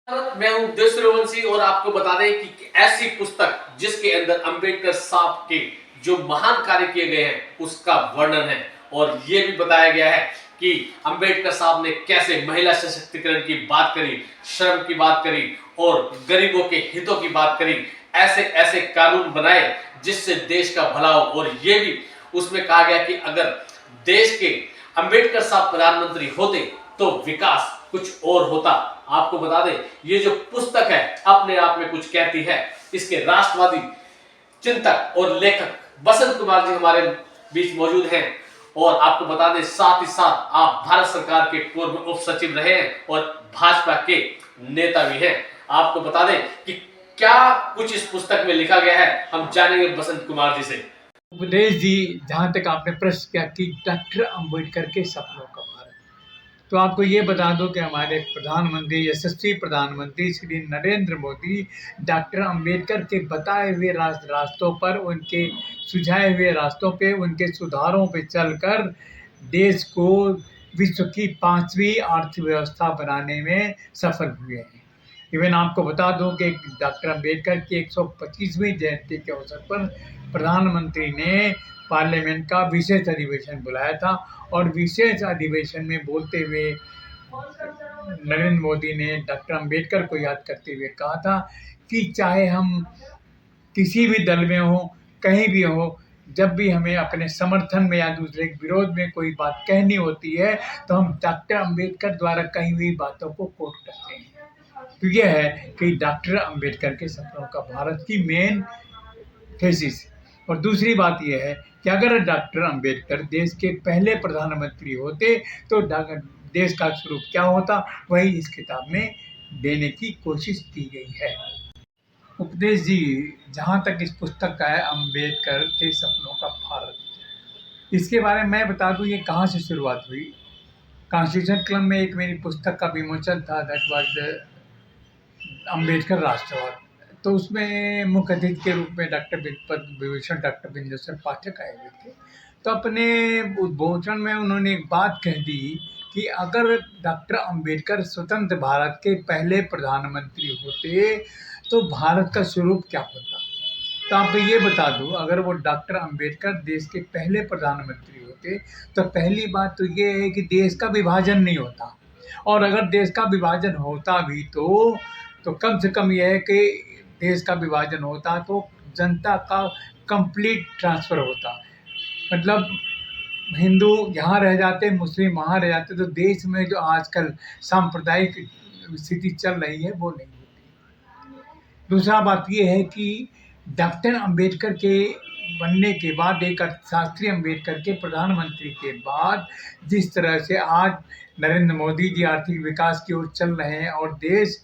मैं हूं देश रघुवंशी और आपको बता दें कि ऐसी पुस्तक जिसके अंदर अंबेडकर साहब के जो महान कार्य किए गए हैं उसका वर्णन है और यह भी बताया गया है कि अंबेडकर साहब ने कैसे महिला सशक्तिकरण की बात करी, श्रम की बात करी और गरीबों के हितों की बात करी। ऐसे ऐसे कानून बनाए जिससे देश का भला हो और यह भी उसमें कहा गया कि अगर देश के अंबेडकर साहब प्रधानमंत्री होते तो विकास कुछ और होता। आपको बता दें ये जो पुस्तक है अपने आप में कुछ कहती है। इसके राष्ट्रवादी चिंतक और लेखक बसंत कुमार जी हमारे बीच मौजूद हैं और आपको बता दें साथ ही साथ आप भारत सरकार के पूर्व उप सचिव रहे हैं और भाजपा के नेता भी हैं। आपको बता दें कि क्या कुछ इस पुस्तक में लिखा गया है, हम जानेंगे बसंत कुमार जी से। उपदेश जी, जहाँ तक आपने प्रश्न किया कि डॉक्टर अंबेडकर के सपनों का भारत, तो आपको ये बता दूं कि हमारे प्रधानमंत्री, यशस्वी प्रधानमंत्री श्री नरेंद्र मोदी डॉक्टर अंबेडकर के बताए हुए रास्तों पर, उनके सुझाए हुए रास्तों पे, उनके सुधारों पे चलकर देश को विश्व की 5वीं अर्थव्यवस्था बनाने में सफल हुए हैं। इवन आपको बता दूं कि डॉक्टर अंबेडकर की 125वीं जयंती के अवसर पर प्रधानमंत्री ने पार्लियामेंट का विशेष अधिवेशन बुलाया था और विशेष अधिवेशन में बोलते हुए नरेंद्र मोदी ने डॉक्टर अंबेडकर को याद करते हुए कहा था कि चाहे हम किसी भी दल में हो, कहीं भी हो, जब भी हमें अपने समर्थन में या दूसरे के विरोध में कोई बात कहनी होती है तो हम डॉक्टर अंबेडकर द्वारा कही हुई बातों को कोट करते हैं। तो यह है कि डॉक्टर अंबेडकर के सपनों का भारत की मेन थीसिस। और दूसरी बात यह है कि अगर डॉक्टर अंबेडकर देश के पहले प्रधानमंत्री होते तो देश का स्वरूप क्या होता, वही इस किताब में देने की कोशिश की गई है। उपदेश जी, जहाँ तक इस पुस्तक का है अंबेडकर के सपनों का भारत, इसके बारे में मैं बता दूं ये कहाँ से शुरुआत हुई। कॉन्स्टिट्यूशन क्लब में एक मेरी पुस्तक का विमोचन था, दैट वाज अंबेडकर राष्ट्रवाद। तो उसमें मुख्य अतिथि के रूप में डॉक्टर विभूषण डॉक्टर बिंदेश्वर पाठक आए हुए थे। तो अपने उद्बोधन में उन्होंने एक बात कह दी कि अगर डॉक्टर अंबेडकर स्वतंत्र भारत के पहले प्रधानमंत्री होते तो भारत का स्वरूप क्या होता। तो आपको ये बता दूं, अगर वो डॉक्टर अंबेडकर देश के पहले प्रधानमंत्री होते तो पहली बात तो ये है कि देश का विभाजन नहीं होता, और अगर देश का विभाजन होता भी तो कम से कम यह है कि देश का विभाजन होता तो जनता का कंप्लीट ट्रांसफ़र होता। मतलब हिंदू यहाँ रह जाते, मुस्लिम वहाँ रह जाते, तो देश में जो आजकल सांप्रदायिक स्थिति चल रही है वो नहीं होती। दूसरा बात ये है कि डॉक्टर अंबेडकर के बनने के बाद, एक अर्थशास्त्री अंबेडकर के प्रधानमंत्री के बाद, जिस तरह से आज नरेंद्र मोदी जी आर्थिक विकास की ओर चल रहे हैं और देश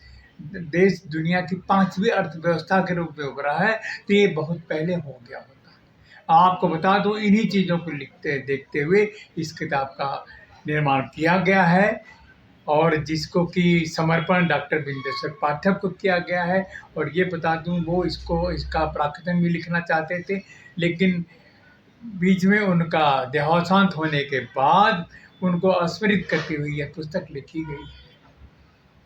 दुनिया की 5वीं अर्थव्यवस्था के रूप में उभरा है, तो ये बहुत पहले हो गया होता। आपको बता दूं, इन्हीं चीज़ों को देखते हुए इस किताब का निर्माण किया गया है और जिसको कि समर्पण डॉक्टर बिंदेश्वर पाठक को किया गया है। और ये बता दूं, वो इसका प्राकटन भी लिखना चाहते थे, लेकिन बीच में उनका देहावसान होने के बाद उनको स्मरित करती हुई यह पुस्तक लिखी गई है।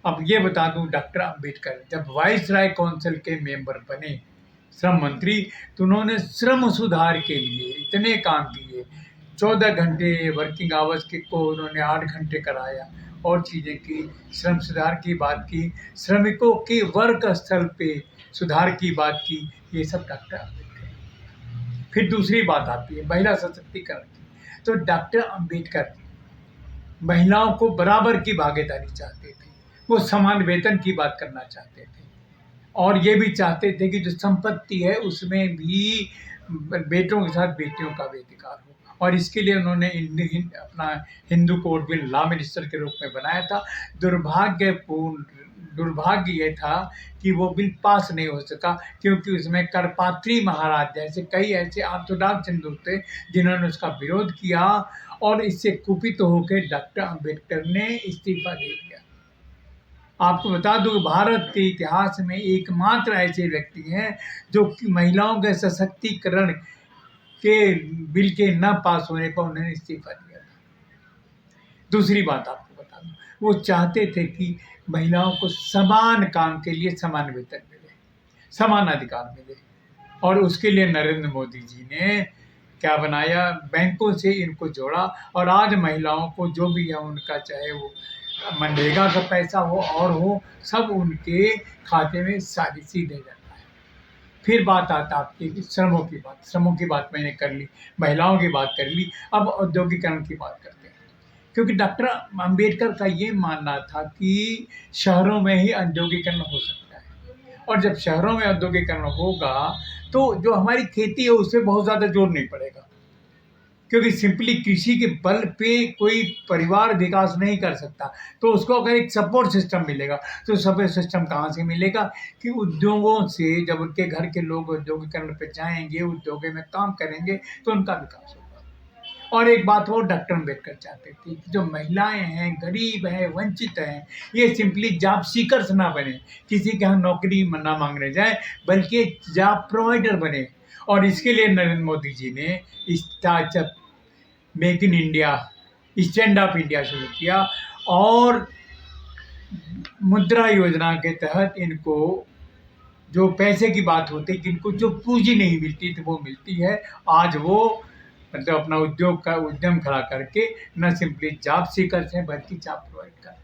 अब ये बता दूं, डॉक्टर अंबेडकर जब वाइसराय काउंसिल के मेंबर बने, श्रम मंत्री, तो उन्होंने श्रम सुधार के लिए इतने काम किए। 14 घंटे वर्किंग आवर्स को उन्होंने 8 घंटे कराया और चीज़ें की, श्रम सुधार की बात की, श्रमिकों के वर्क स्थल पे सुधार की बात की। ये सब डॉक्टर अंबेडकर। फिर दूसरी बात आती है महिला सशक्तिकरण की। तो डॉक्टर अंबेडकर महिलाओं को बराबर की भागीदारी चाहते थे, वो समान वेतन की बात करना चाहते थे और ये भी चाहते थे कि जो संपत्ति है उसमें भी बेटों के साथ बेटियों का भी अधिकार हो। और इसके लिए उन्होंने अपना Hindu code bill law minister के रूप में बनाया था। दुर्भाग्य ये था कि वो बिल पास नहीं हो सका, क्योंकि उसमें करपात्री महाराज जैसे कई ऐसे ऑर्थोडॉक्स हिंदू थे जिन्होंने उसका विरोध किया और इससे कुपित होकर डॉक्टर अंबेडकर ने इस्तीफा दे दिया। आपको बता दूं, भारत के इतिहास में एकमात्र ऐसे व्यक्ति हैं जो कि महिलाओं के सशक्तिकरण के बिल के न पास होने पर उन्होंने इस्तीफा दिया था। दूसरी बात आपको बता दूं, वो चाहते थे कि महिलाओं को समान काम के लिए समान वेतन मिले, समान अधिकार मिले। और उसके लिए नरेंद्र मोदी जी ने क्या बनाया, बैंकों से इनको जोड़ा और आज महिलाओं को जो भी है उनका, चाहे वो मनरेगा का पैसा हो और हो, सब उनके खाते में सीधे जाता है। फिर बात आता आपकी श्रमों की बात मैंने कर ली, महिलाओं की बात कर ली, अब औद्योगिकरण की बात करते हैं। क्योंकि डॉक्टर अंबेडकर का ये मानना था कि शहरों में ही औद्योगिकरण हो सकता है, और जब शहरों में औद्योगिकरण होगा तो जो हमारी खेती है उस पर बहुत ज़्यादा जोर नहीं पड़ेगा, क्योंकि सिंपली कृषि के बल पे कोई परिवार विकास नहीं कर सकता। तो उसको अगर एक सपोर्ट सिस्टम मिलेगा, तो सपोर्ट सिस्टम कहाँ से मिलेगा कि उद्योगों से। जब उनके घर के लोग औद्योगिकरण पे जाएंगे, उद्योगों में काम करेंगे, तो उनका विकास होगा। और एक बात और डॉक्टर अम्बेडकर चाहते थे कि जो महिलाएं हैं, गरीब हैं, वंचित हैं, ये सिंपली जॉब सीकर्स ना बने, किसी के यहाँ नौकरी ना मांगने जाए, बल्कि जॉब प्रोवाइडर बने। और इसके लिए नरेंद्र मोदी जी ने startup, make in India, stand up India शुरू किया, और मुद्रा योजना के तहत इनको जो पैसे की बात होती, जिनको जो पूंजी नहीं मिलती थी वो मिलती है। आज वो मतलब अपना उद्यम खड़ा करके न सिंपली जॉब सीकर्स हैं, बल्कि जॉब प्रोवाइड कर रहे हैं।